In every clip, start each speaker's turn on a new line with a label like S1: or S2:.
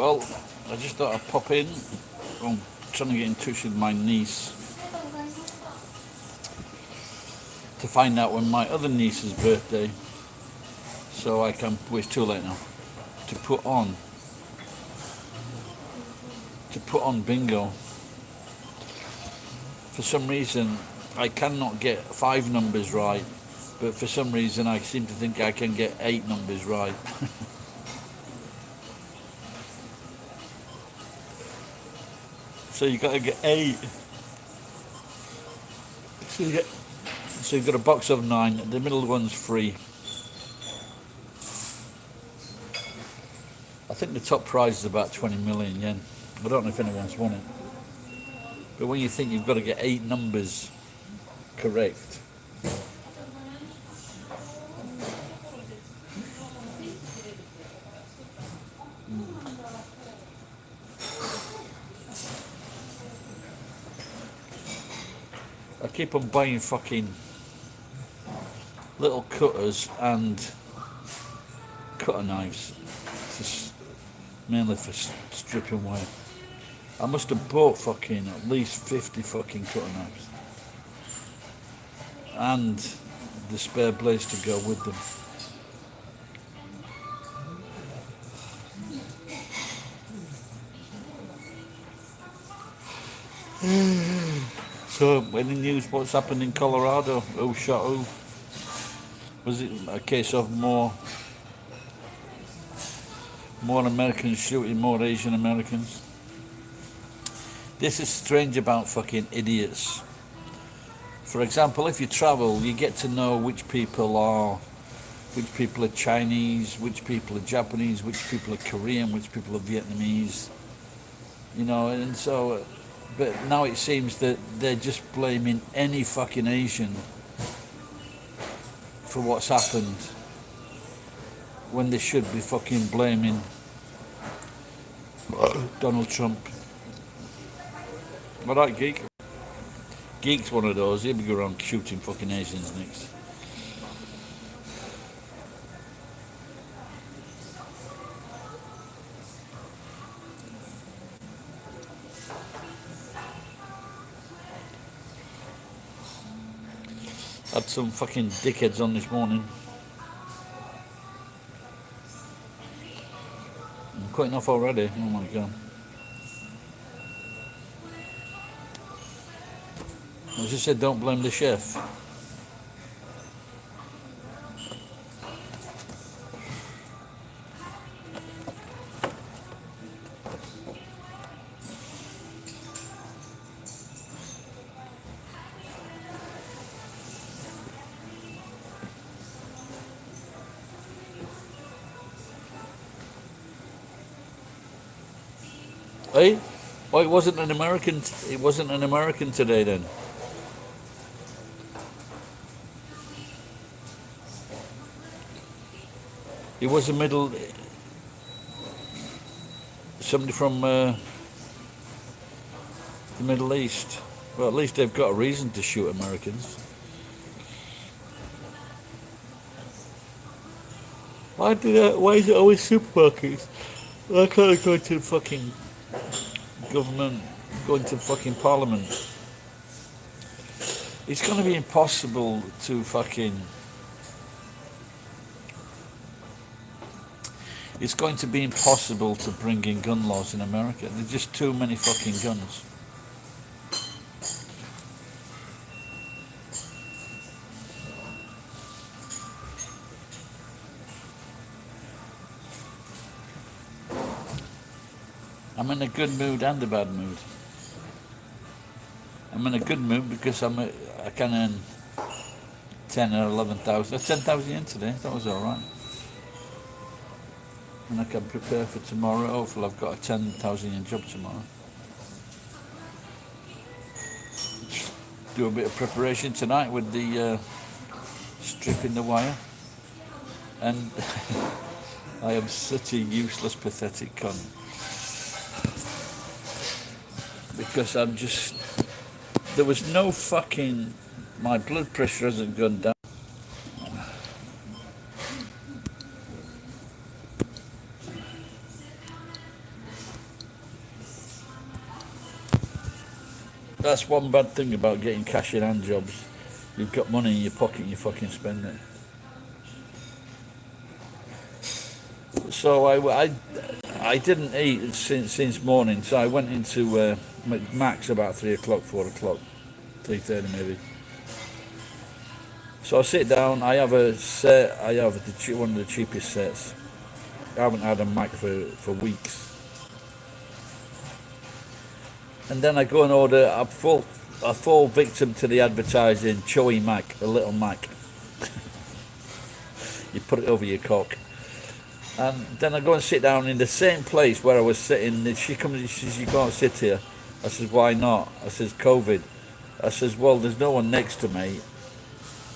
S1: Well, I just thought I'd pop in. I'm trying to get in touch with my niece to find out when my other niece's birthday, so I can. Well, it's too late now. To put on bingo. For some reason, I cannot get 5 numbers right, but for some reason, I seem to think I can get 8 numbers right. So you got to get 8. So you've got a box of 9. The middle one's free. I think the top prize is about 20 million yen. I don't know if anyone's won it. But when you think you've got to get 8 numbers correct, I keep on buying fucking little cutters and cutter knives, mainly for stripping wire. I must have bought fucking at least 50 fucking cutter knives and the spare blades to go with them. So, any news what's happened in Colorado? Who shot who? Was it a case of more Americans shooting more Asian Americans? This is strange about fucking idiots. For example, if you travel, you get to know which people are Chinese, which people are Japanese, which people are Korean, which people are Vietnamese. You know, and so, but now it seems that they're just blaming any fucking Asian for what's happened, when they should be fucking blaming Donald Trump. Alright, Geek. Geek's one of those, he'll be going around shooting fucking Asians next. Had some fucking dickheads on this morning. I'm cutting off already, oh my god. I just said don't blame the chef. Hey? Oh, it wasn't an American today then. It was somebody from the Middle East. Well, at least they've got a reason to shoot Americans. Why is it always supermarkets? Why can't I go to the fucking government, going to fucking parliament? It's going to be impossible to fucking... It's going to be impossible to bring in gun laws in America. There's just too many fucking guns. I'm in a good mood and a bad mood. I'm in a good mood because I can earn 10 or 11,000. 10,000 yen today. That was all right. And I can prepare for tomorrow. Hopefully I've got a 10,000 yen job tomorrow. Do a bit of preparation tonight with the stripping the wire. And I am such a useless, pathetic cunt. Because I'm just... There was no fucking... My blood pressure hasn't gone down. that's one bad thing about getting cash in hand jobs. You've got money in your pocket and you fucking spend it. So I didn't eat since morning. So I went into Mac's about 3 o'clock, 4 o'clock, 3:30 maybe. So I sit down. I have a set. I have one of the cheapest sets. I haven't had a Mac for weeks. And then I go and order a full victim to the advertising Chewy Mac, a little Mac. You put it over your cock. And then I go and sit down in the same place where I was sitting. She comes and she says, "You can't sit here." I says, "Why not?" I says, "COVID." I says, "Well, there's no one next to me.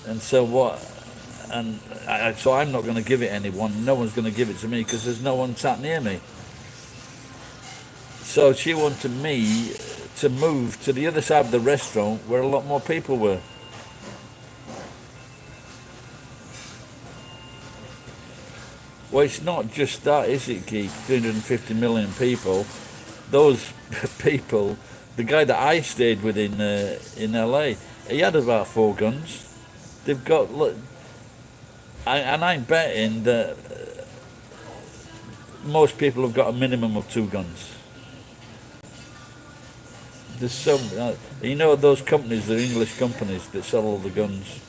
S1: And so what?" And so I'm not going to give it anyone. No one's going to give it to me because there's no one sat near me. So she wanted me to move to the other side of the restaurant where a lot more people were. Well, it's not just that, is it, Geek? 350 million people. Those people, the guy that I stayed with in LA, he had about 4 guns. They've got, look, and I'm betting that most people have got a minimum of 2 guns. There's some, you know, those companies, they're English companies that sell all the guns.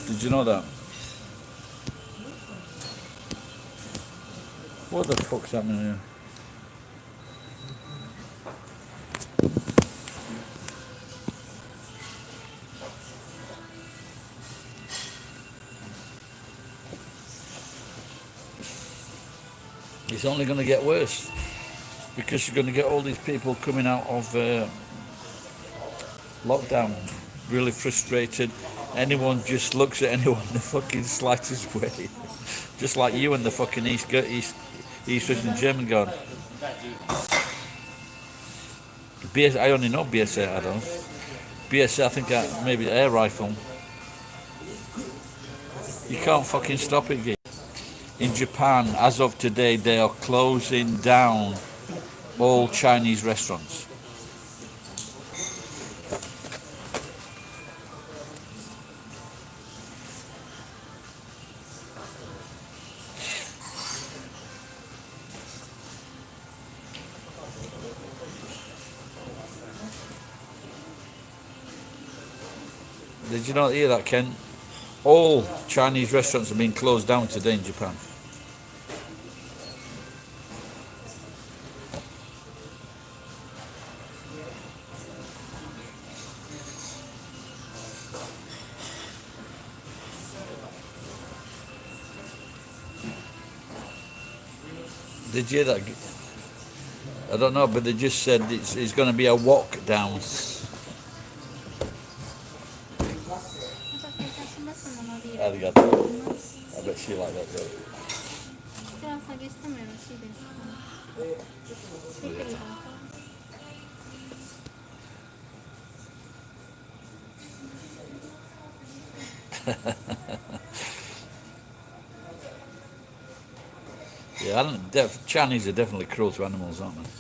S1: Did you know that? What the fuck's happening here? It's only going to get worse because you're going to get all these people coming out of lockdown really frustrated. Anyone just looks at anyone in the fucking slightest way, just like you and the fucking East Russian German guard. I only know BSA, I don't. BSA, I think maybe air rifle. You can't fucking stop it, Gee. In Japan, as of today, they are closing down all Chinese restaurants. Did you not hear that, Ken? All Chinese restaurants are being closed down today in Japan. Did you hear that? I don't know, but they just said it's going to be a walk down. Arigato. I bet she like that though. Yeah, Chinese are definitely cruel to animals, aren't they?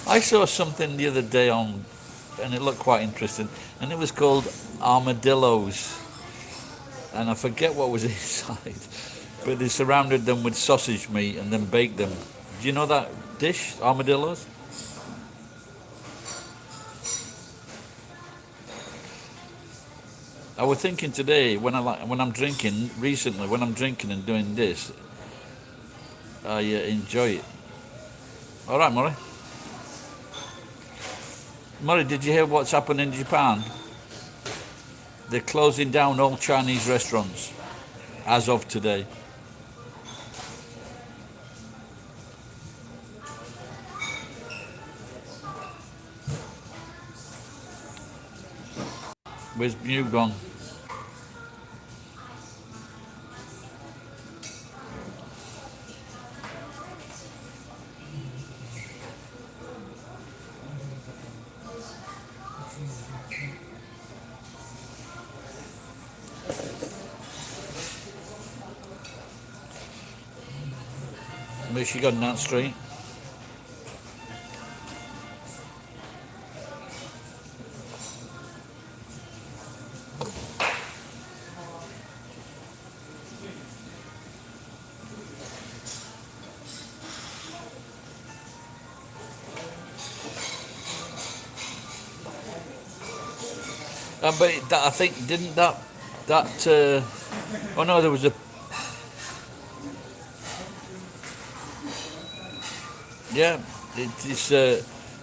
S1: I saw something the other day on, and it looked quite interesting, and it was called armadillos, and I forget what was inside, but they surrounded them with sausage meat and then baked them. Do you know that dish, armadillos? I was thinking today when I'm drinking recently, when I'm drinking and doing this, I enjoy it. All right, Murray. Murray, did you hear what's happened in Japan? They're closing down all Chinese restaurants as of today. Where's Mew gone? Michigan, Nant Street. But that, I think, didn't that oh no, there was a, yeah, it's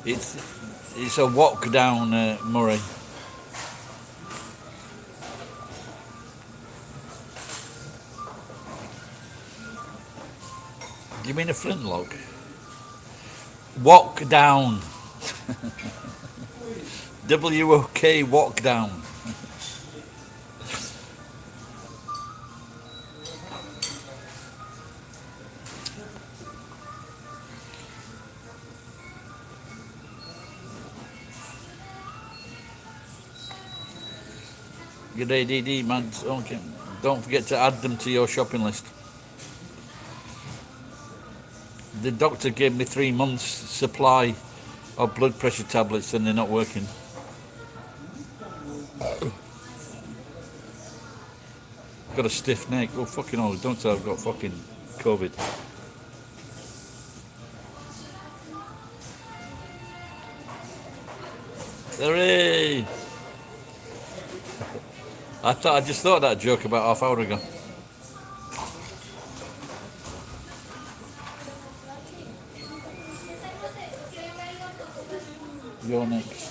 S1: it's a walk down, Murray. Do you mean a flintlock? Walk down. WOK, walk down. Good ADD, man. Okay. Don't forget to add them to your shopping list. The doctor gave me 3 months supply of blood pressure tablets and they're not working. Got a stiff neck. Oh, fucking hell. Don't say I've got fucking COVID. Hooray! I just thought that joke about half hour ago. You're next.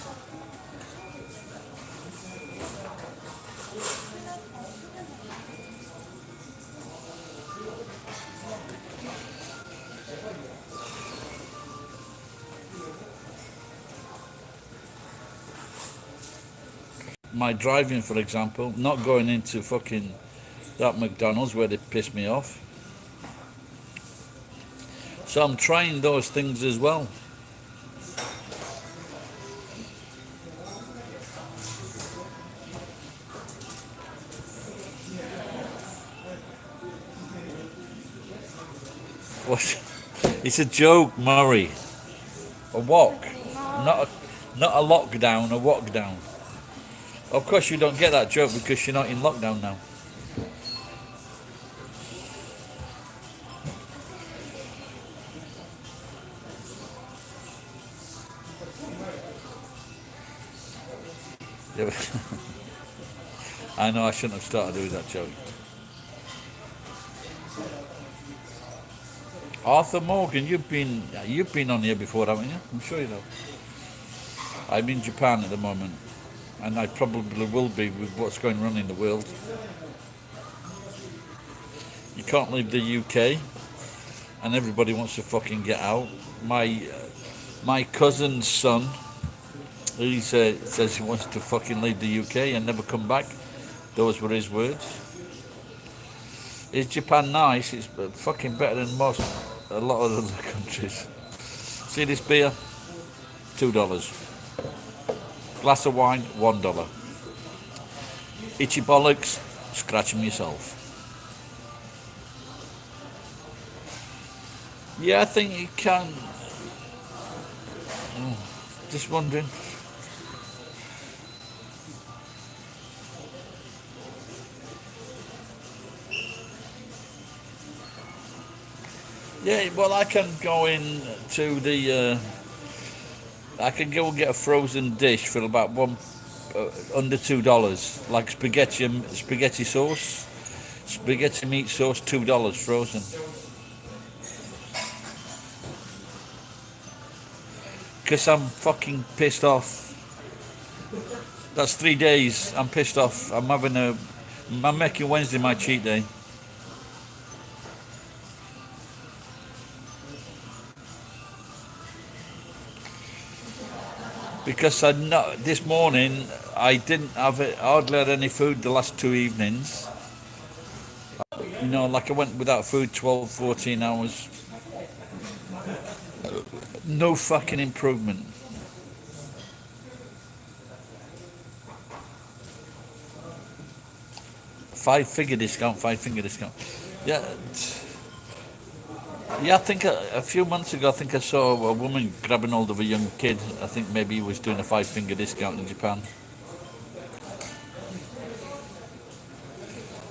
S1: My driving, for example, not going into fucking that McDonald's where they piss me off. So I'm trying those things as well. What? It's a joke, Murray. A walk, not a lockdown. A walk down. Of course, you don't get that joke because you're not in lockdown now. Yeah, I know I shouldn't have started doing that joke. Arthur Morgan, you've been on here before, haven't you? I'm sure you have. I'm in Japan at the moment, and I probably will be with what's going on in the world. You can't leave the UK, and everybody wants to fucking get out. My cousin's son, he says he wants to fucking leave the UK and never come back. Those were his words. Is Japan nice? It's fucking better than a lot of other countries. See this beer? $2. Glass of wine, $1. Itchy bollocks, scratch 'em yourself. Yeah, I think you can. Just wondering. Yeah, well, I can go in to the. I can go and get a frozen dish for about under $2, like spaghetti sauce, spaghetti meat sauce, $2 frozen. Because I'm fucking pissed off. That's 3 days. I'm pissed off. I'm making Wednesday my cheat day. Because this morning I didn't have it, hardly had any food the last 2 evenings. You know, like I went without food 12, 14 hours. No fucking improvement. Five finger discount. Yeah. Yeah, I think a few months ago, I think I saw a woman grabbing hold of a young kid. I think maybe he was doing a 5 finger discount in Japan.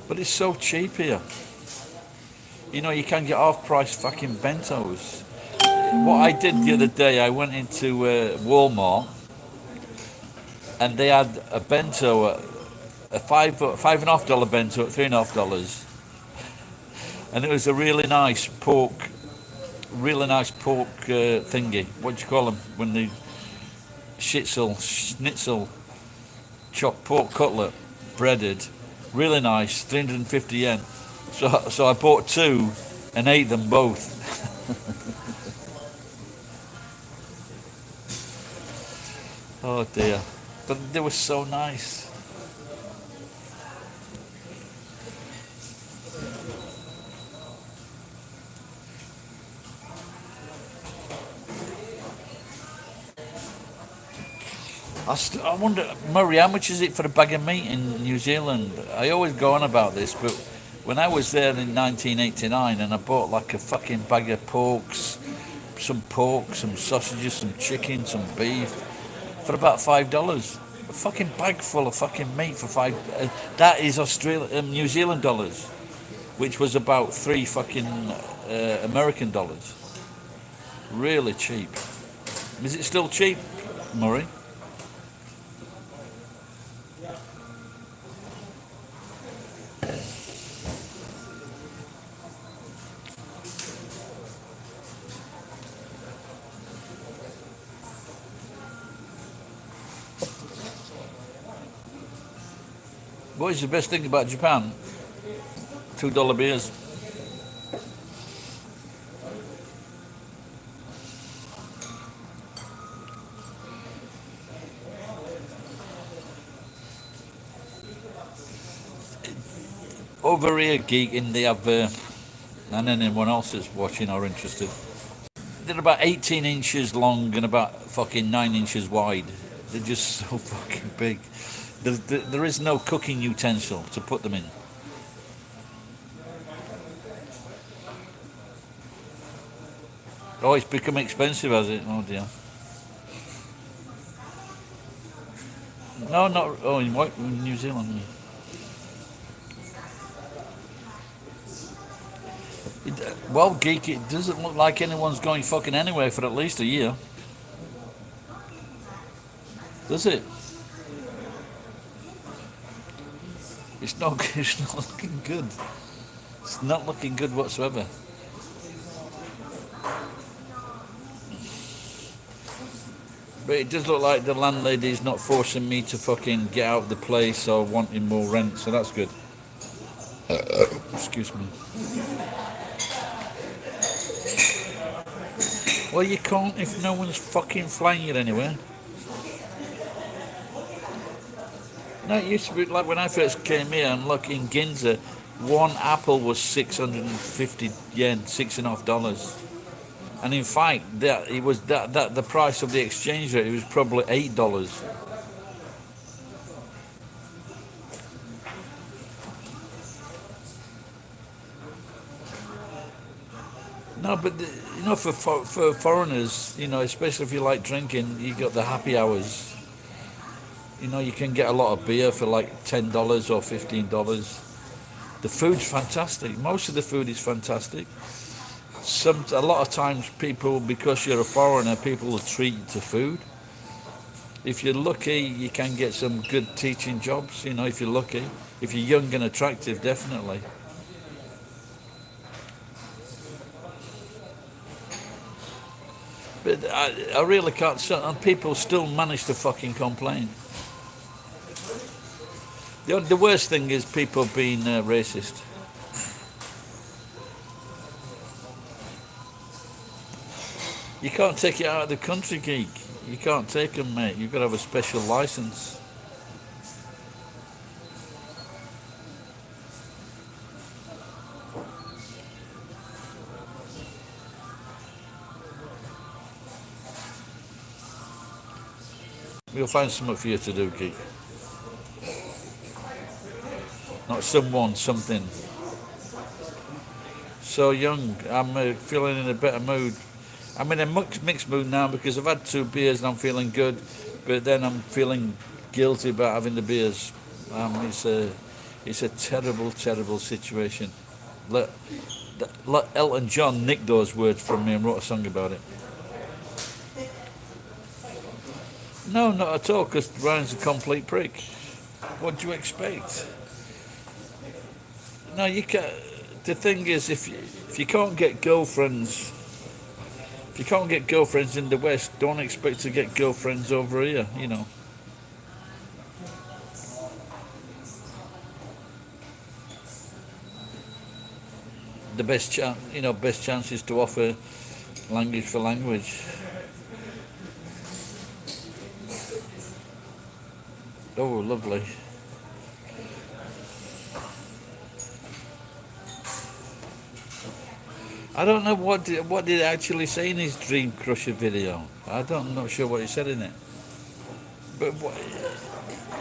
S1: But it's so cheap here. You know, you can get off-price fucking bentos. What I did the other day, I went into Walmart and they had a bento, a $5.50 bento at $3.50, and it was a really nice pork thingy. What do you call them when they schnitzel, chopped pork cutlet, breaded, really nice, 350 yen. So I bought two and ate them both. Oh dear, but they were so nice. I wonder, Murray, how much is it for a bag of meat in New Zealand? I always go on about this, but when I was there in 1989 and I bought like a fucking bag of pork, some sausages, some chicken, some beef for about $5. A fucking bag full of fucking meat for five. That is New Zealand dollars, which was about three fucking American dollars. Really cheap. Is it still cheap, Murray? What is the best thing about Japan? $2 beers. Over here, geeking, they have, and anyone else that's watching or interested, they're about 18 inches long and about fucking 9 inches wide. They're just so fucking big. There is no cooking utensil to put them in. Oh, it's become expensive, has it? Oh dear. No, not. Oh, in New Zealand. Well, geek, it doesn't look like anyone's going fucking anywhere for at least a year. Does it? It's not. It's not looking good. It's not looking good whatsoever. But it does look like the landlady's not forcing me to fucking get out of the place or wanting more rent, so that's good. Excuse me. Well, you can't if no one's fucking flying you anywhere. No, it used to be like when I first came here and look in Ginza, one apple was 650 yen, $6.50. And in fact, that the price of the exchange rate, it was probably $8. No, but for foreigners, especially if you like drinking, you got the happy hours. You can get a lot of beer for like $10 or $15. The food's fantastic. Most of the food is fantastic. A lot of times people, because you're a foreigner, people will treat you to food. If you're lucky, you can get some good teaching jobs, if you're lucky. If you're young and attractive, definitely. But I really can't, and people still manage to fucking complain. The worst thing is people being racist. You can't take it out of the country, geek. You can't take them, mate. You've got to have a special license. We'll find something for you to do, geek. Not someone, something. so young. I'm feeling in a better mood. I'm in a mixed mood now because I've had 2 beers and I'm feeling good, but then I'm feeling guilty about having the beers. It's a terrible, terrible situation. Let, let Elton John nick those words from me and wrote a song about it. No, not at all, because Ryan's a complete prick. What do you expect? No, you can't. The thing is, if you can't get girlfriends, if you can't get girlfriends in the West, don't expect to get girlfriends over here. You know. The best chance is to offer language for language. Oh, lovely. I don't know what did he actually say in his Dream Crusher video. I'm not sure what he said in it. But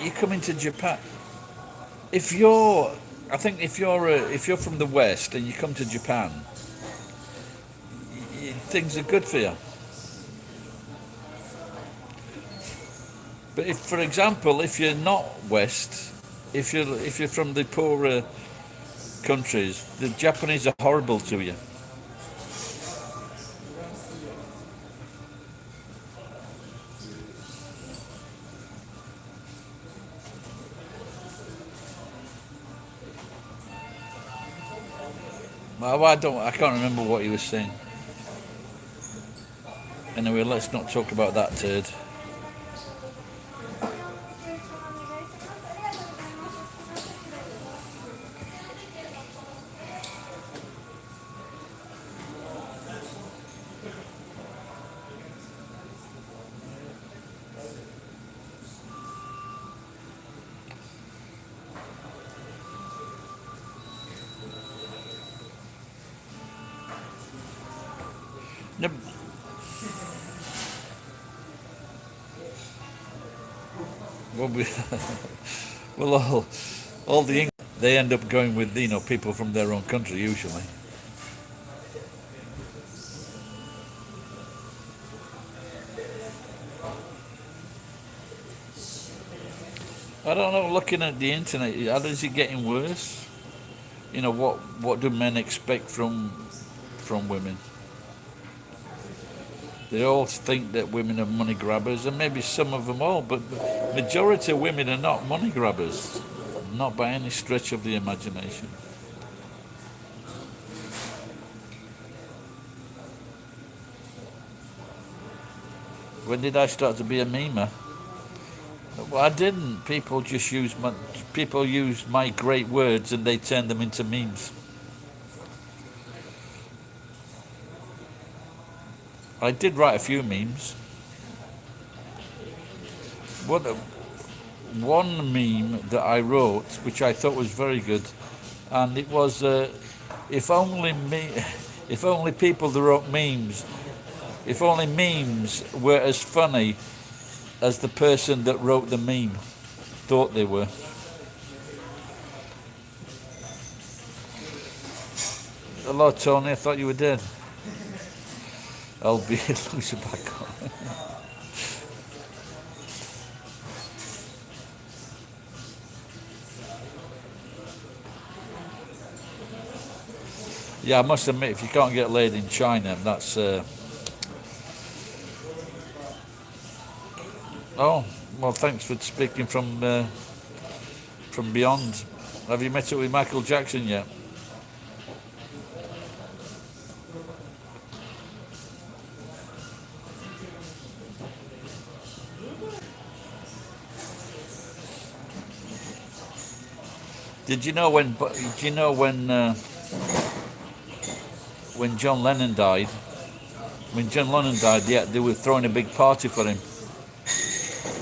S1: you come into Japan. If you're, I think if you're from the West and you come to Japan, things are good for you. But if, for example, if you're not West, if you're from the poorer countries, the Japanese are horrible to you. Well, I can't remember what he was saying. Anyway, let's not talk about that turd. No, well, well, all the English, they end up going with people from their own country usually. I don't know. Looking at the internet, is it getting worse? What do men expect from women? They all think that women are money grabbers, and maybe some of them all, but the majority of women are not money grabbers, not by any stretch of the imagination. When did I start to be a memer? Well, I didn't. People use my great words and they turn them into memes. I did write a few memes. One meme that I wrote, which I thought was very good, and it was if only me, if only people that wrote memes, if only memes were as funny as the person that wrote the meme thought they were. Hello, Tony. I thought you were dead. Albeit, lose your back on. Yeah, I must admit, if you can't get laid in China, that's. Oh, well, thanks for speaking from beyond. Have you met up with Michael Jackson yet? Did you know when John Lennon died? When John Lennon died, yeah, they were throwing a big party for him,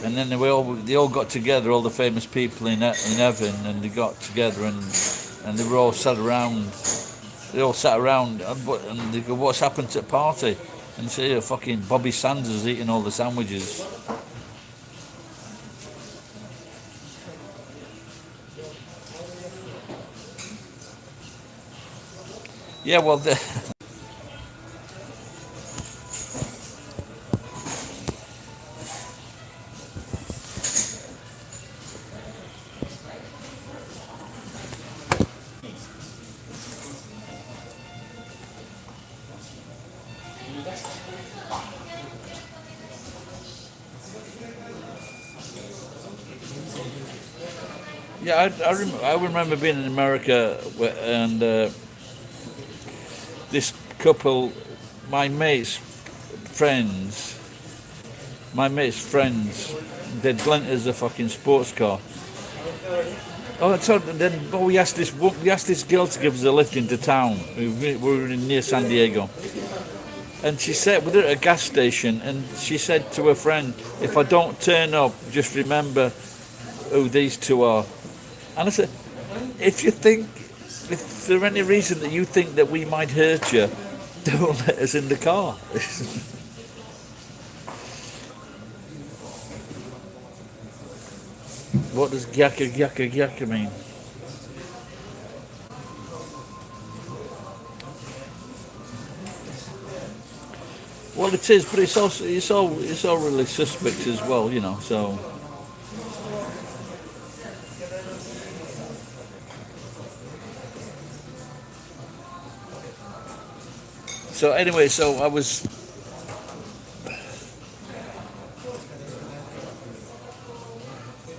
S1: and then they all got together, all the famous people in heaven, and they got together and they were all sat around. They all sat around, and they go, "What's happened to the party?" And they say, "Fucking Bobby Sanders eating all the sandwiches." Yeah, well, yeah, I remember being in America and this couple, my mate's friends, my mate's friends, they'd lent us a fucking sports car. Oh, so then we asked this girl to give us a lift into town. We were near San Diego, and she said we were at a gas station, and she said to her friend, "If I don't turn up, just remember who these two are." And I said, "If you think, if there any reason that you think that we might hurt you, don't let us in the car." What does gyaka gyaka gyaka mean? Well, it is, but it's all really suspect as well, you know. So anyway, so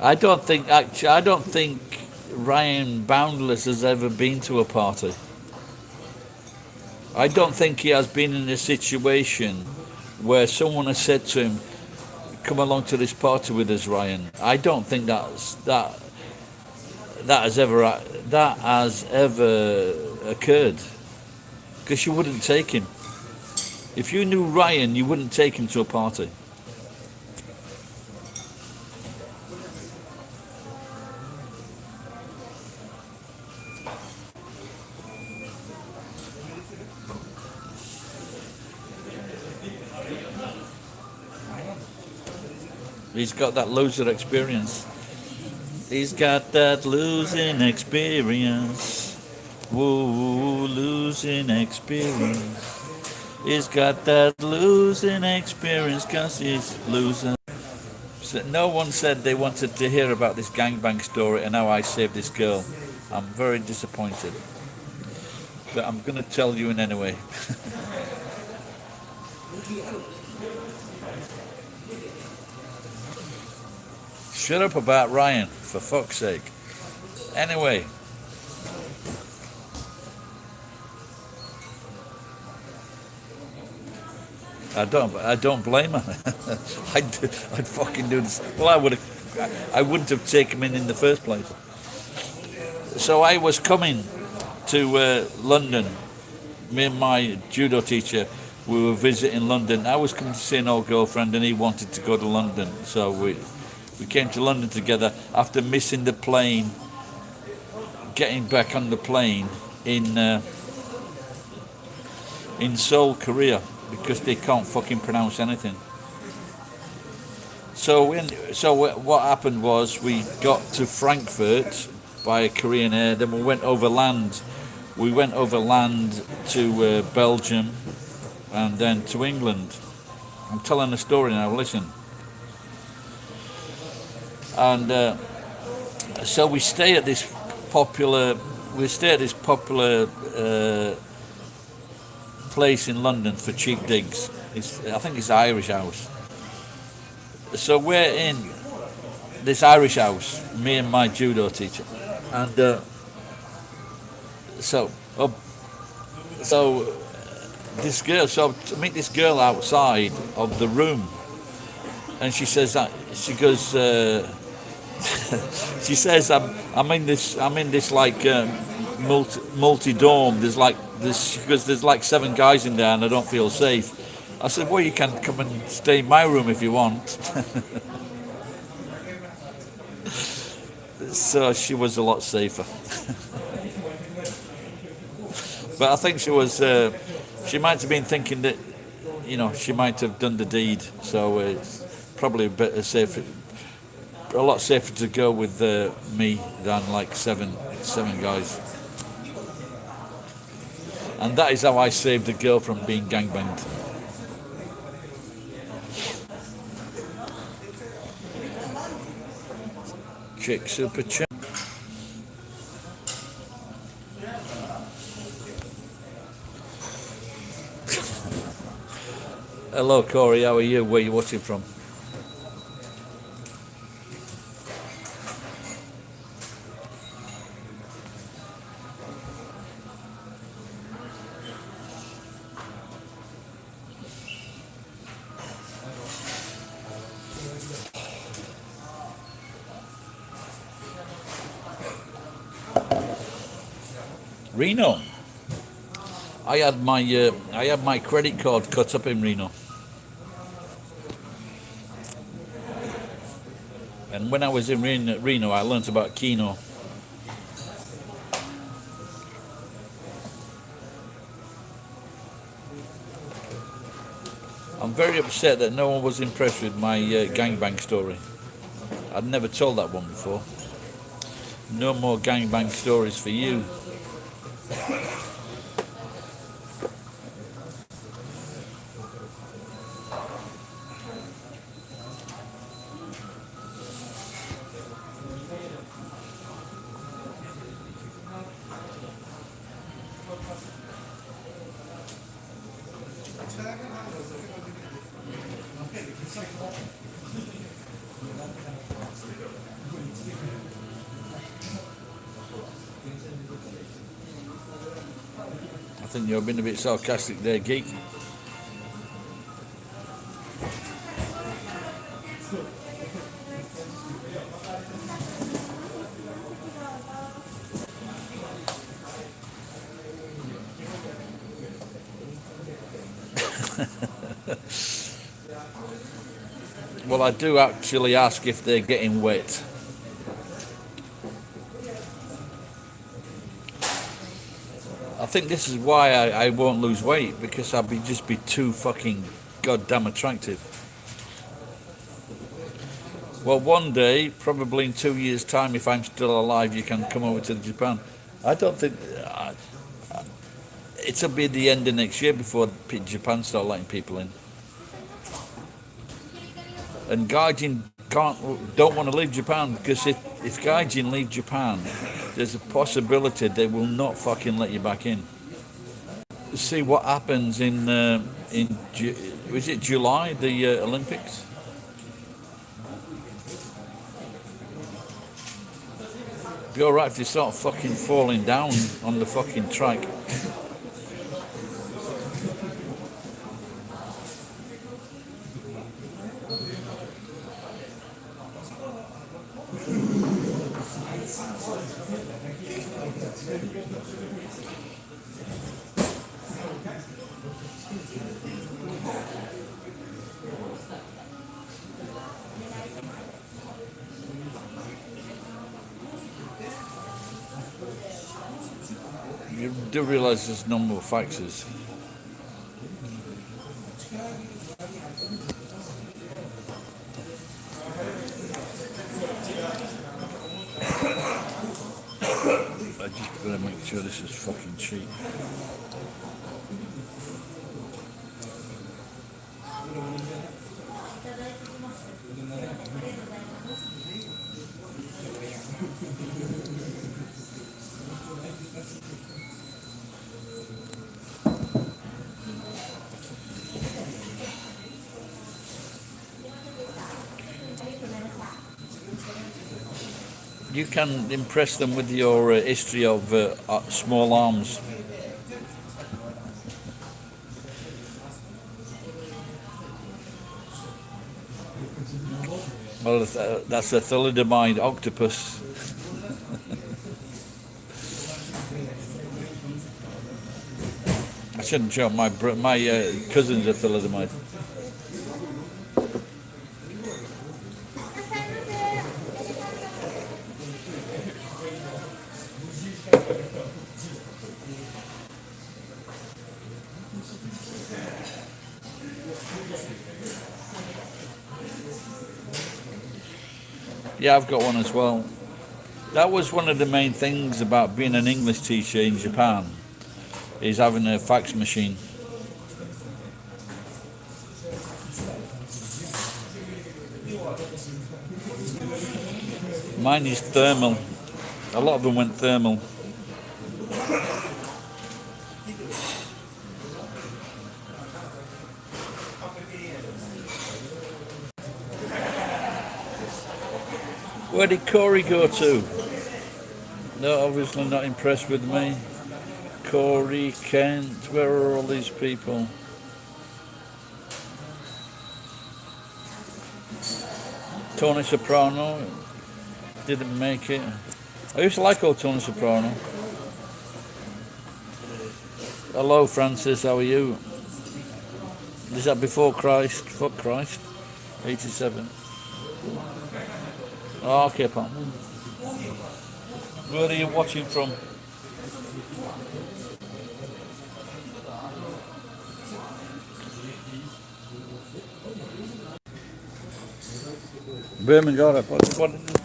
S1: I don't think Ryan Boundless has ever been to a party. I don't think he has been in a situation where someone has said to him, "Come along to this party with us, Ryan." I don't think that has ever that has ever occurred because you wouldn't take him. If you knew Ryan, you wouldn't take him to a party. He's got that loser experience. He's got that losing experience. Whoa, losing experience. He's got that losing experience because he's losing. So no one said they wanted to hear about this gangbang story and how I saved this girl. I'm very disappointed. But I'm going to tell you in any way. Shut up about Ryan, for fuck's sake. Anyway, I don't blame her. I'd fucking do this. Well, I wouldn't have taken him in the first place. So I was coming to London. Me and my judo teacher, we were visiting London. I was coming to see an old girlfriend, and he wanted to go to London. So we came to London together after missing the plane, getting back on the plane in Seoul, Korea, because they can't fucking pronounce anything. So what happened was we got to Frankfurt by Korean Air. Then we went overland. We went overland to Belgium, and then to England. I'm telling a story now. Listen. And so popular. We stay at this popular place in London for cheap digs. I think it's Irish House. So we're in this Irish house, me and my judo teacher, and so uh, so this girl. So to meet this girl outside of the room, and she says that she goes. She says I'm in this like multi dorm. There's like this because there's like 7 guys in there and I don't feel safe. I said, well, you can come and stay in my room if you want. So she was a lot safer. But I think she might have been thinking that, she might have done the deed. So it's probably a lot safer to go with me than like seven guys. And that is how I saved a girl from being gangbanged. Chick super chat. Hello Corey, how are you? Where are you watching from? Reno. I had my credit card cut up in Reno. And when I was in Reno, I learnt about Keno. I'm very upset that no one was impressed with my gangbang story. I'd never told that one before. No more gangbang stories for you. I think you're being a bit sarcastic there, geek. Well, I do actually ask if they're getting wet. I think this is why I won't lose weight, because I'll just be too fucking goddamn attractive. Well, one day, probably in 2 years' time, if I'm still alive, you can come over to Japan. I don't think it'll be the end of next year before Japan start letting people in. And Gaijin don't want to leave Japan, because if Gaijin leave Japan, there's a possibility they will not fucking let you back in. See what happens in is it July, the Olympics? Be alright if they start fucking falling down on the fucking track. You do realise there's no more faxes. I just gotta make sure this is fucking cheap. You can impress them with your history of small arms. Well, that's a thalidomide octopus. I shouldn't joke. My cousin's a thalidomide. Yeah, I've got one as well. That was one of the main things about being an English teacher in Japan, is having a fax machine. Mine is thermal. A lot of them went thermal. Where did Corey go to? No, obviously not impressed with me. Corey, Kent, where are all these people? Tony Soprano didn't make it. I used to like old Tony Soprano. Hello Francis, how are you? Is that before Christ? Fuck Christ. 87. Oh, okay, Pam. Where are you watching from? Birmingham.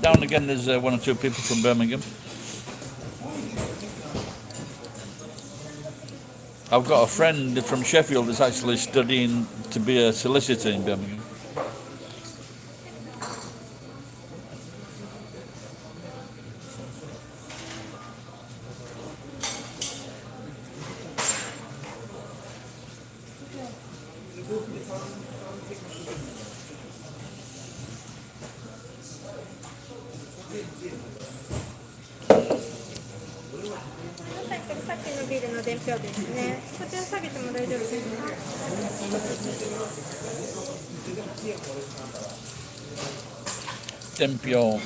S1: Down again, there's one or two people from Birmingham. I've got a friend from Sheffield that's actually studying to be a solicitor in Birmingham. Dempio.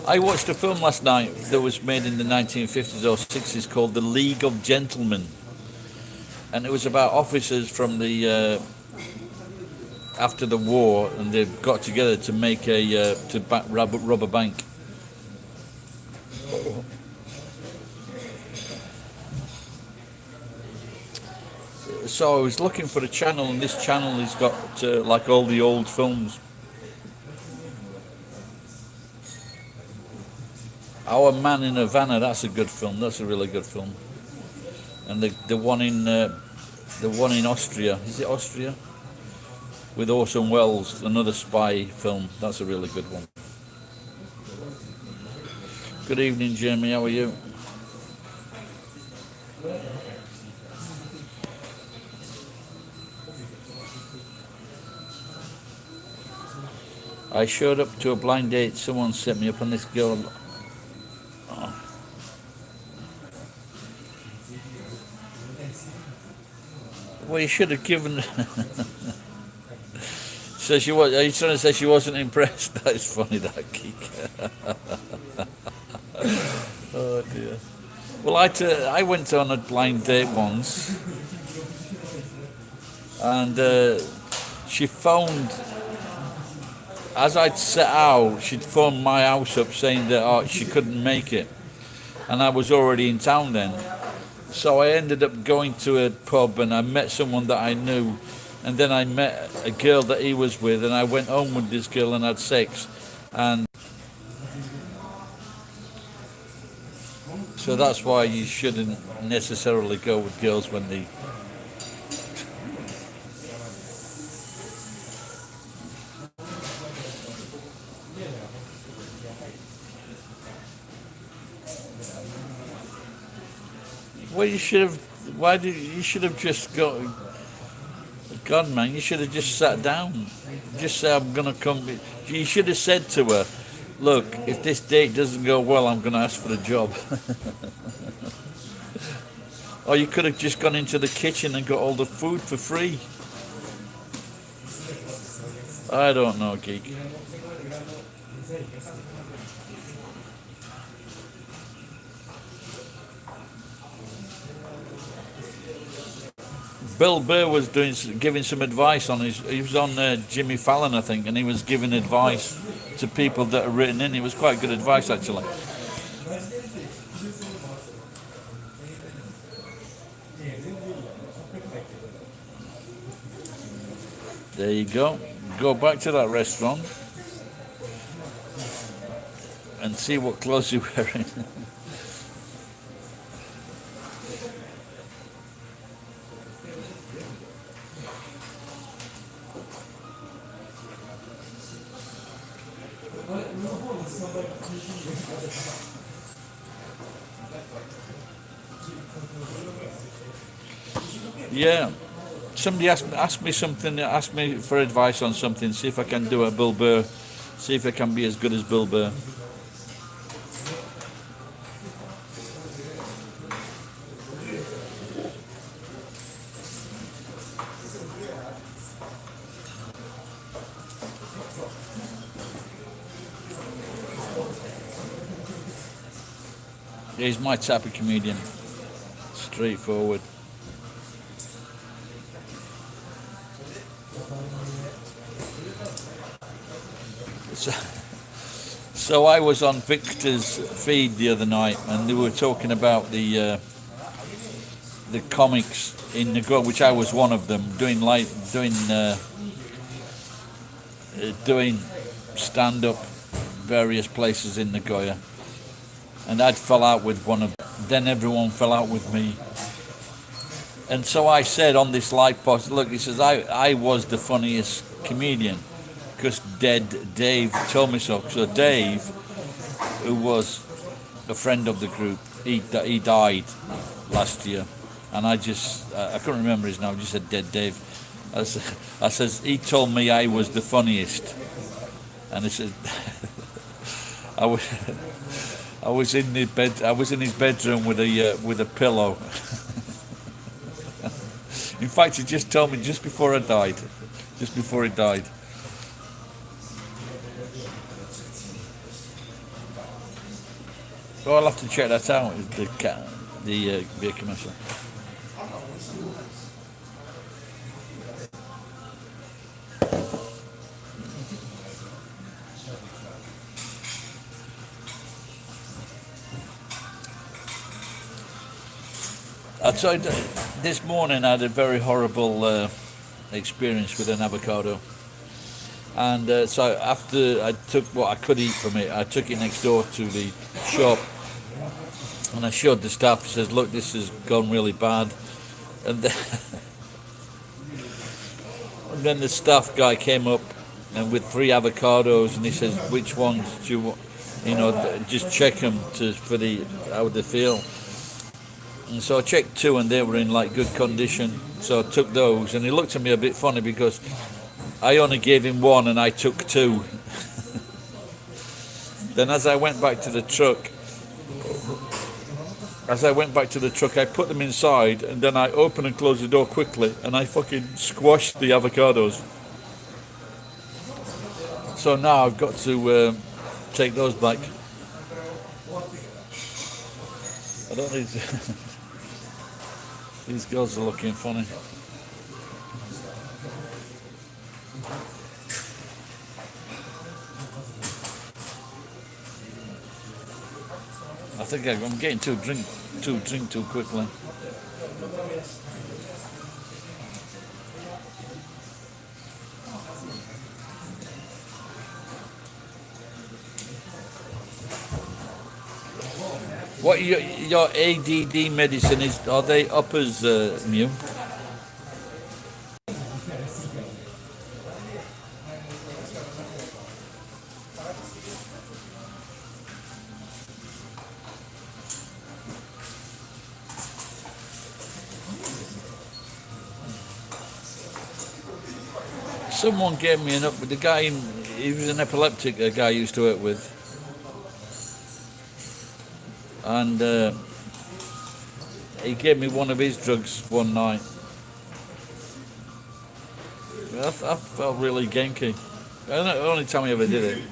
S1: I watched a film last night that was made in the 1950s or 60s called The League of Gentlemen, and it was about officers from the after the war, and they got together to make a rob a bank. So I was looking for a channel, and this channel has got like all the old films. Our Man in Havana, that's a good film. That's a really good film. And the one in Austria, is it Austria? With Orson Welles, another spy film. That's a really good one. Good evening, Jeremy. How are you? I showed up to a blind date. Someone set me up on this girl. Oh. Well, you should have given. So she was. Are you trying to say she wasn't impressed? That's funny, that geek. Oh dear. Well, I went on a blind date once, and she phoned. As I'd set out, she'd phoned my house up saying that she couldn't make it, and I was already in town then. So I ended up going to a pub, and I met someone that I knew, and then I met a girl that he was with, and I went home with this girl and had sex, and so that's why you shouldn't necessarily go with girls when they. Well, you should have. You should have just got. God, man, you should have just sat down. Just say, I'm gonna come. You should have said to her, "Look, if this date doesn't go well, I'm gonna ask for a job." Or you could have just gone into the kitchen and got all the food for free. I don't know, geek. Bill Burr was giving some advice on he was on Jimmy Fallon, I think, and he was giving advice to people that are written in. It was quite good advice, actually. There you go. Go back to that restaurant and see what clothes you're wearing. Yeah. Somebody asked me for advice on something, see if I can do a Bill Burr, see if I can be as good as Bill Burr. He's my type of comedian, straightforward. So, so I was on Victor's feed the other night, and they were talking about the comics in Nagoya, which I was one of them, doing stand up various places in Nagoya, and I'd fell out with one of them. Then everyone fell out with me, and so I said on this live post, look, he says I was the funniest comedian because Dead Dave told me so. So Dave, who was a friend of the group, he died last year, and I couldn't remember his name. I just said Dead Dave. I says he told me I was the funniest, and he said I was in the bed. I was in his bedroom with a pillow. In fact, he just told me just before I died. Just before he died. Oh, I'll have to check that out. The beer commercial. I told you, this morning I had a very horrible experience with an avocado, and so after I took what I could eat from it, I took it next door to the shop, and I showed the staff. He says, "Look, this has gone really bad," and then the staff guy came up and with 3 avocados, and he says, "Which ones do you want? Just check them for how they feel." And so I checked 2, and they were in like good condition. So I took those, and he looked at me a bit funny because I only gave him 1 and I took 2. Then as I went back to the truck, I put them inside, and then I opened and closed the door quickly, and I fucking squashed the avocados. So now I've got to take those back. I don't need to. These girls are looking funny. I think I'm getting too drink too quickly. What your ADD medicine is? Are they uppers, Mew? Someone gave me an up with the guy. He was an epileptic. A guy I used to work with. And he gave me one of his drugs one night. I felt really genky. The only time I ever did it.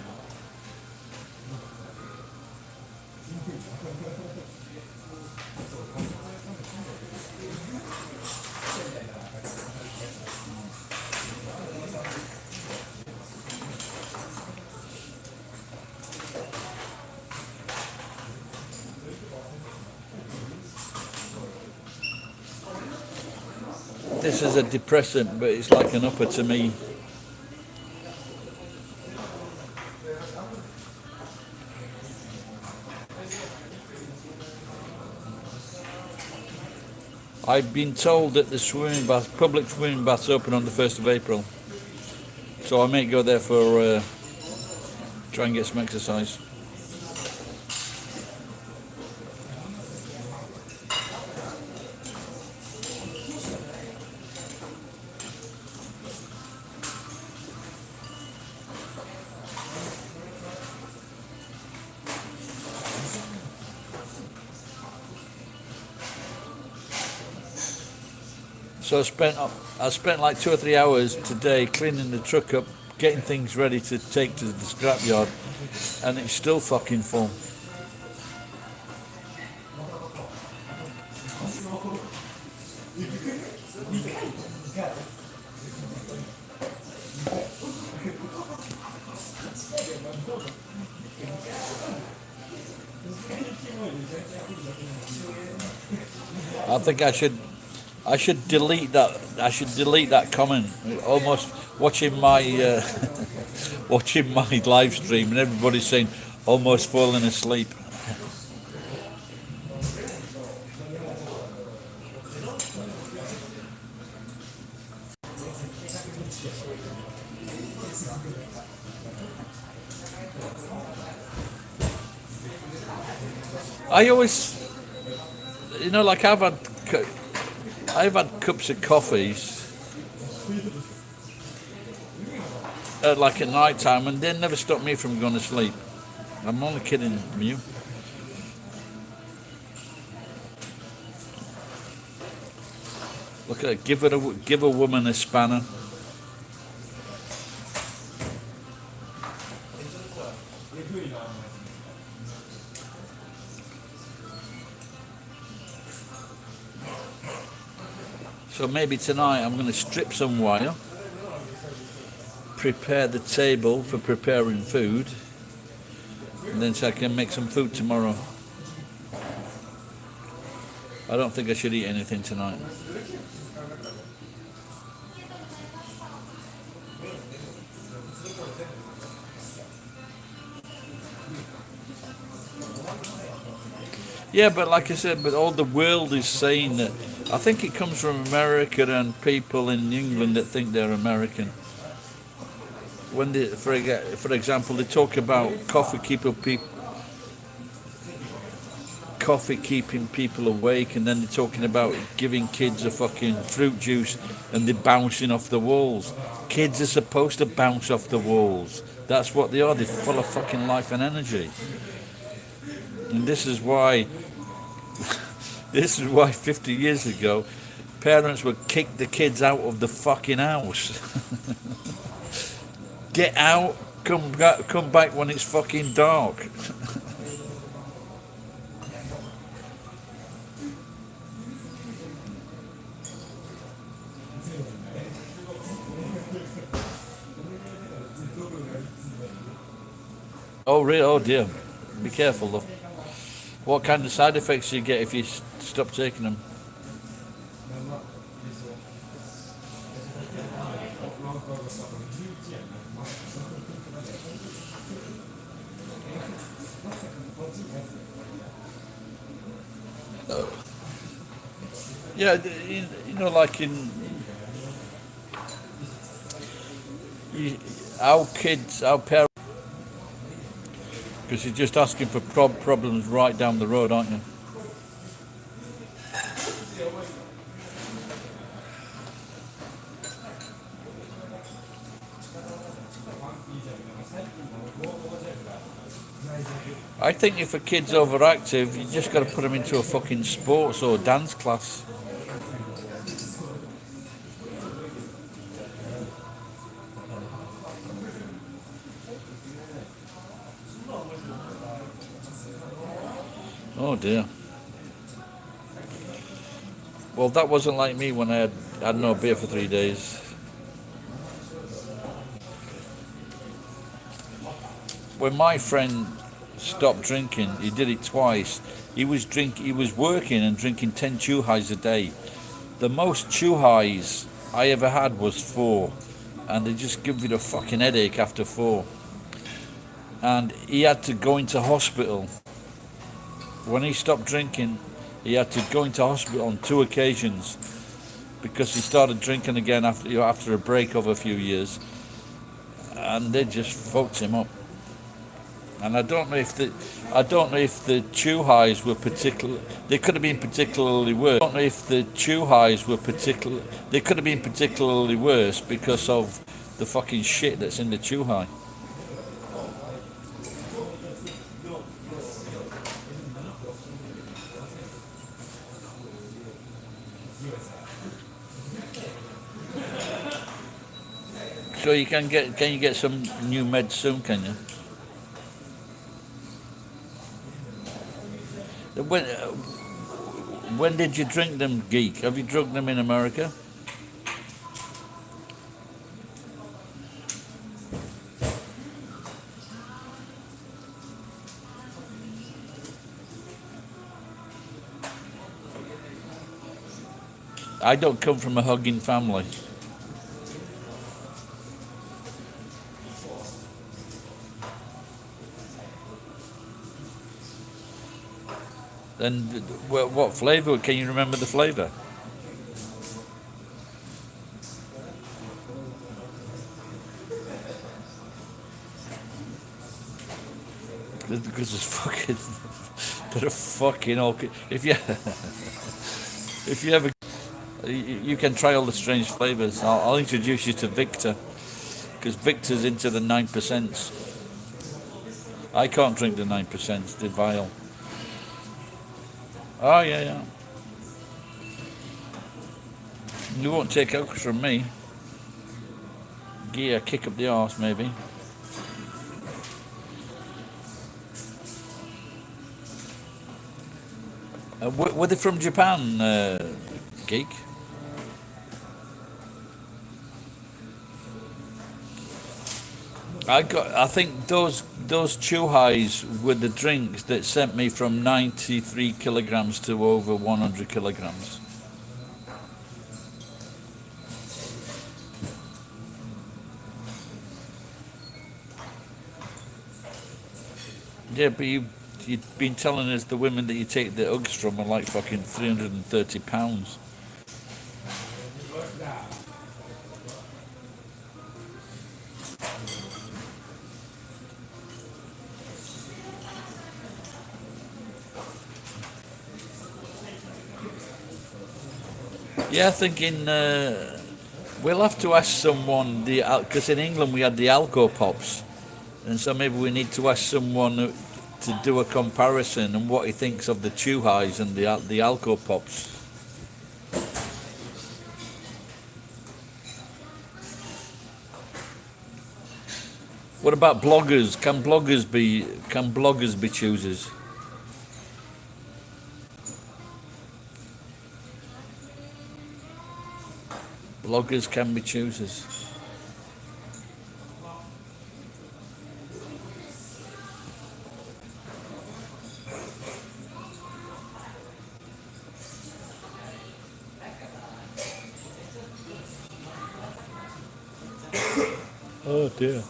S1: This is a depressant, but it's like an upper to me. I've been told that the public swimming baths open on the 1st of April. So I may go there for try and get some exercise. So I spent like 2 or 3 hours today cleaning the truck up, getting things ready to take to the scrapyard, and it's still fucking full. I think I should delete that. I should delete that comment. Almost watching my watching my live stream and everybody's saying almost falling asleep. I always, like I've had cups of coffees like at night time, and they never stop me from going to sleep. I'm only kidding you. Look at it, give a woman a spanner. So maybe tonight I'm going to strip some wire, prepare the table for preparing food, and then so I can make some food tomorrow. I don't think I should eat anything tonight. Yeah, but like I said, but all the world is saying that. I think it comes from America and people in England that think they're American. When they, for example, they talk about coffee keeping people awake, and then they're talking about giving kids a fucking fruit juice and they're bouncing off the walls. Kids are supposed to bounce off the walls. That's what they are. They're full of fucking life and energy. And this is why 50 years ago parents would kick the kids out of the fucking house. Get out, come back when it's fucking dark. Oh really? Oh dear. Be careful though. What kind of side effects do you get if you stop taking them? Yeah, like our parents, because you're just asking for problems right down the road, aren't you? I think if a kid's overactive, you just got to put them into a fucking sports or dance class. Oh dear. Well, that wasn't like me when I had no beer for 3 days. When my friend stopped drinking, he did it twice. He was working and drinking 10 chew highs a day. The most chew highs I ever had was 4, and they just give you a fucking headache after 4. And he had to go into hospital. When he stopped drinking, he had to go into hospital on 2 occasions because he started drinking again after a break of a few years, and they just fucked him up. And I don't know if the chew highs were particular. They could have been particularly worse. I don't know if the chew highs were particular. They could have been particularly worse because of the fucking shit that's in the chew high. So you can you get some new meds soon? Can you? When did you drink them, geek? Have you drunk them in America? I don't come from a hugging family. And what flavour? Can you remember the flavour? Because it's fucking, they're fucking all. If you if you ever, you can try all the strange flavours. I'll introduce you to Victor, because Victor's into the 9%. I can't drink the 9%. They're vile. Oh yeah, yeah. You won't take out from me. Gear, kick up the arse, maybe. Were they from Japan, geek? I think those Chuhais were the drinks that sent me from 93 kilograms to over 100 kilograms. Yeah, but you've been telling us the women that you take the Uggs from are like fucking 330 pounds. Yeah, I think we'll have to ask someone because in England we had the Alco Pops, and so maybe we need to ask someone to do a comparison and what he thinks of the Chuhais and the Alco Pops. What about bloggers? Can bloggers be choosers? Bloggers can be choosers. Oh dear.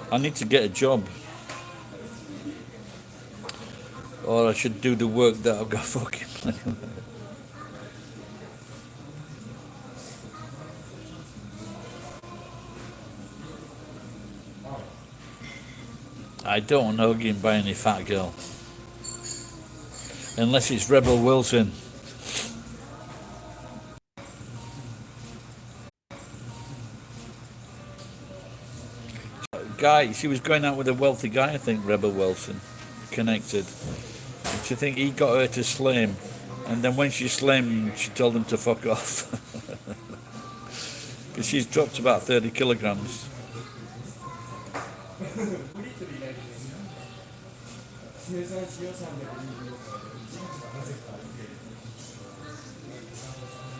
S1: I need to get a job. Or I should do the work that I've got fucking plenty. I don't know again by any fat girl. Unless it's Rebel Wilson. Guy, she was going out with a wealthy guy, I think, Rebel Wilson. Connected. And she think he got her to slim. And then when she slimmed, she told him to fuck off. Because she's dropped about 30 kilograms.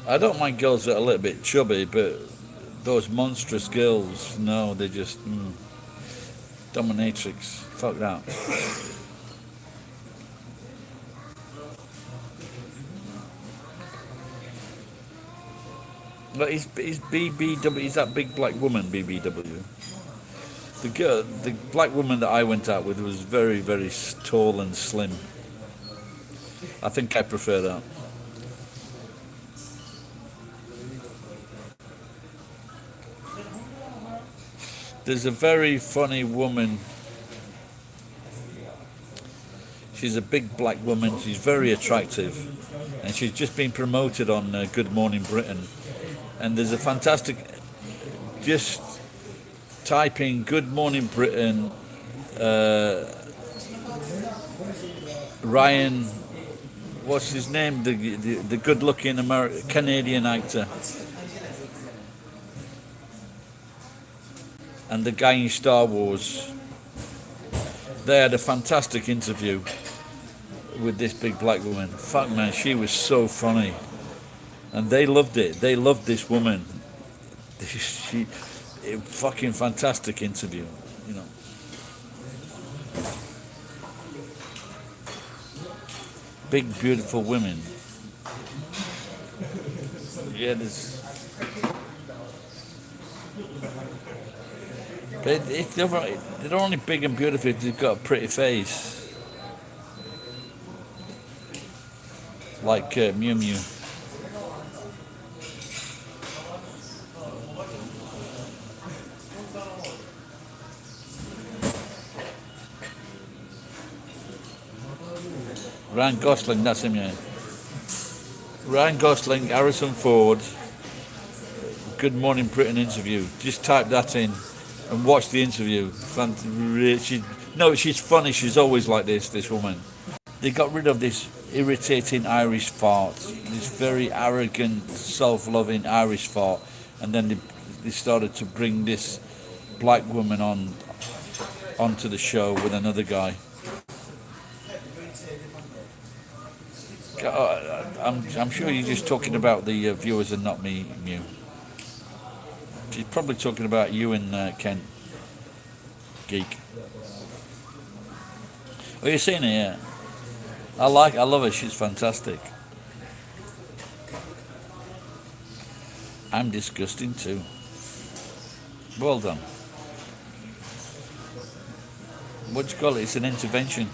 S1: I don't mind girls that are a little bit chubby, but those monstrous girls, no, they're just dominatrix. Fuck that. But is BBW, is that big black woman BBW? The black woman that I went out with was very, very tall and slim. I think I prefer that. There's a very funny woman. She's a big black woman. She's very attractive. And she's just been promoted on Good Morning Britain. And there's a fantastic... Just type in Good Morning Britain, Ryan what's his name? The good-looking Canadian actor, and the guy in Star Wars. They had a fantastic interview with this big black woman. Fuck man, she was so funny, and they loved it. They loved this woman. She, fucking fantastic interview, you know. Big beautiful women. Yeah, there's. They're only big and beautiful if they've got a pretty face. Like Mew Mew. Ryan Gosling, that's him, yeah. Ryan Gosling, Harrison Ford, Good Morning Britain interview. Just type that in and watch the interview. She's funny. She's always like this woman. They got rid of this irritating Irish fart, this very arrogant, self-loving Irish fart, and then they started to bring this black woman onto the show with another guy. I'm sure you're just talking about the viewers and not me, Mew. She's probably talking about you and Ken, geek. Oh, you've seen her, yeah. I love her. She's fantastic. I'm disgusting too. Well done. What do you call it? It's an intervention.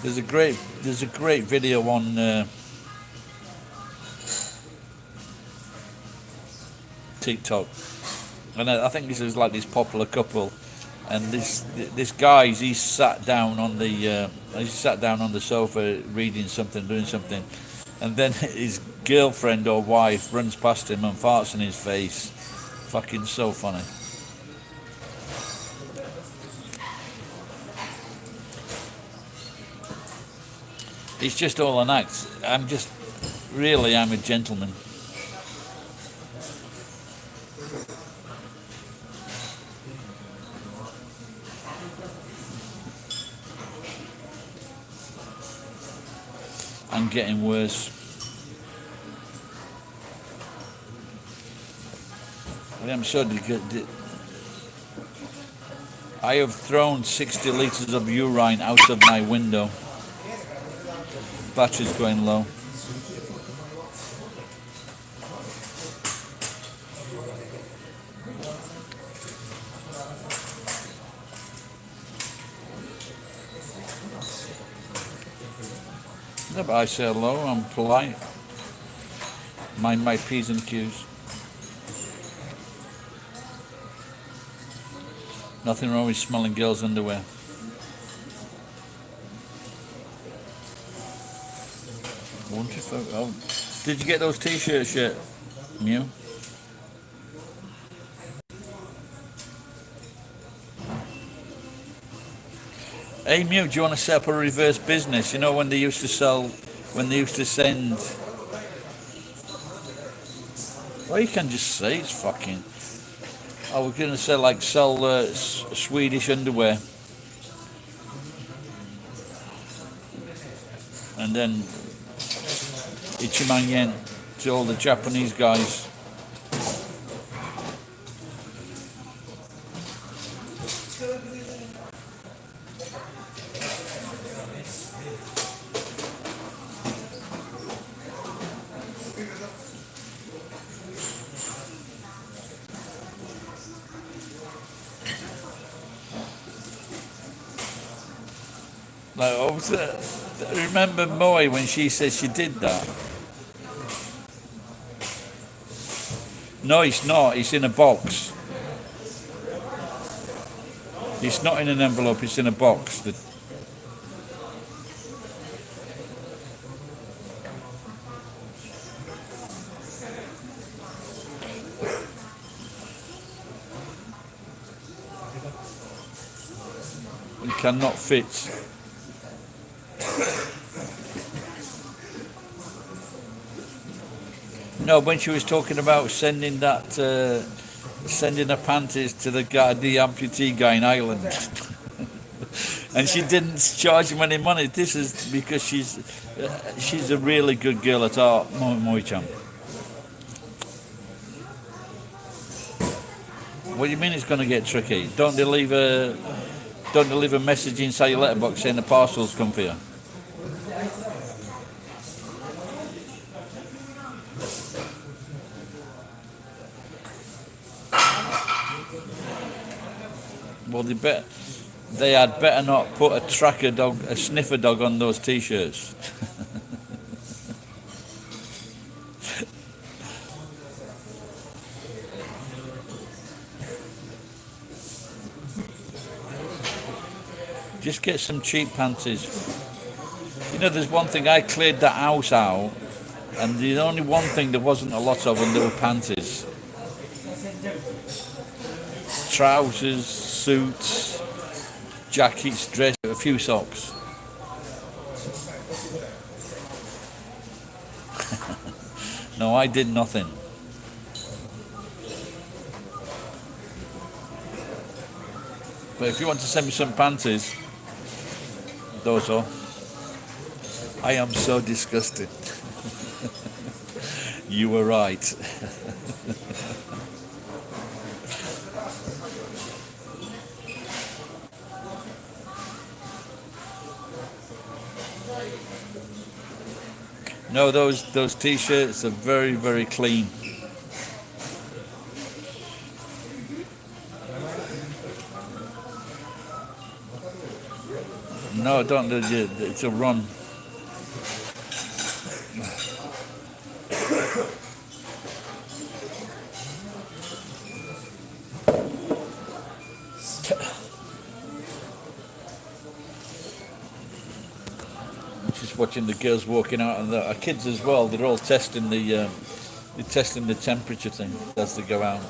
S1: There's a great video on TikTok, and I think this is like this popular couple, and this guy he's sat down on the sofa reading something, doing something, and then his girlfriend or wife runs past him and farts in his face. Fucking so funny. It's just all an act. I'm a gentleman. I'm getting worse. I'm so I have thrown 60 litres of urine out of my window. Battery's going low. No, but I say hello, I'm polite. Mind my P's and Q's. Nothing wrong with smelling girls' underwear. Oh, did you get those t-shirts yet, Mew? Hey Mew, do you want to set up a reverse business? You know when they used to send. Well, you can just say it's fucking. Oh, we're gonna sell Swedish underwear, and then Ichiman yen to all the Japanese guys. Remember Moe when she said she did that? No, it's not. It's in a box. It's not in an envelope. It's in a box. cannot fit. No, when she was talking about sending her panties to the guy, the amputee guy in Ireland, and she didn't charge him any money. This is because she's a really good girl at heart, Moy-chan. What do you mean it's going to get tricky? Don't they leave a message inside your letterbox saying the parcel's come for you? Well, they had better not put a sniffer dog on those t-shirts. Just get some cheap panties. You know, there's one thing, I cleared that house out, and the only one thing there wasn't a lot of, and there were panties. Trousers, suits, jackets, dresses, a few socks. No, I did nothing. But if you want to send me some panties, those are. I am so disgusted. You were right. No, those t-shirts are very, very clean. No, don't. It's a run. Just watching the girls walking out, and the kids as well. They're all testing the temperature thing as they go out.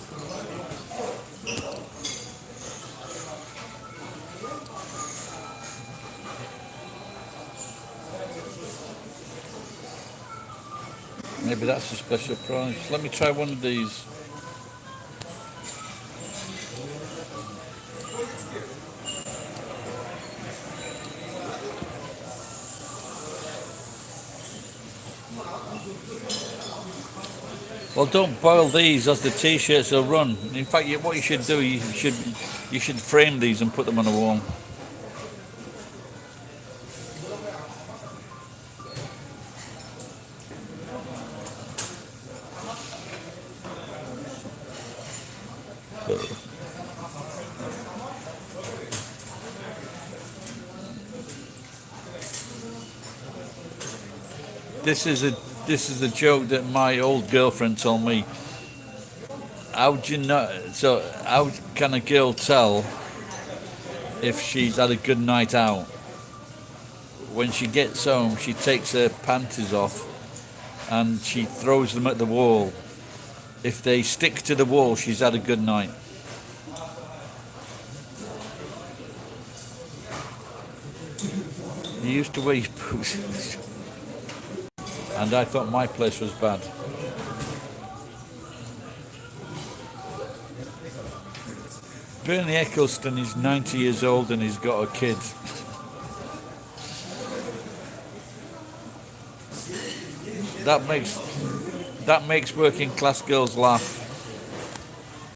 S1: Maybe that's a special price. Let me try one of these. Well, don't boil these, as the t-shirts will run. In fact, what you should do, you should frame these and put them on a wall. This is a joke that my old girlfriend told me. How do you know? So how can a girl tell if she's had a good night out? When she gets home, she takes her panties off and she throws them at the wall. If they stick to the wall, she's had a good night. You used to wear your boots. And I thought my place was bad. Bernie Eccleston is 90 years old and he's got a kid. That makes working class girls laugh.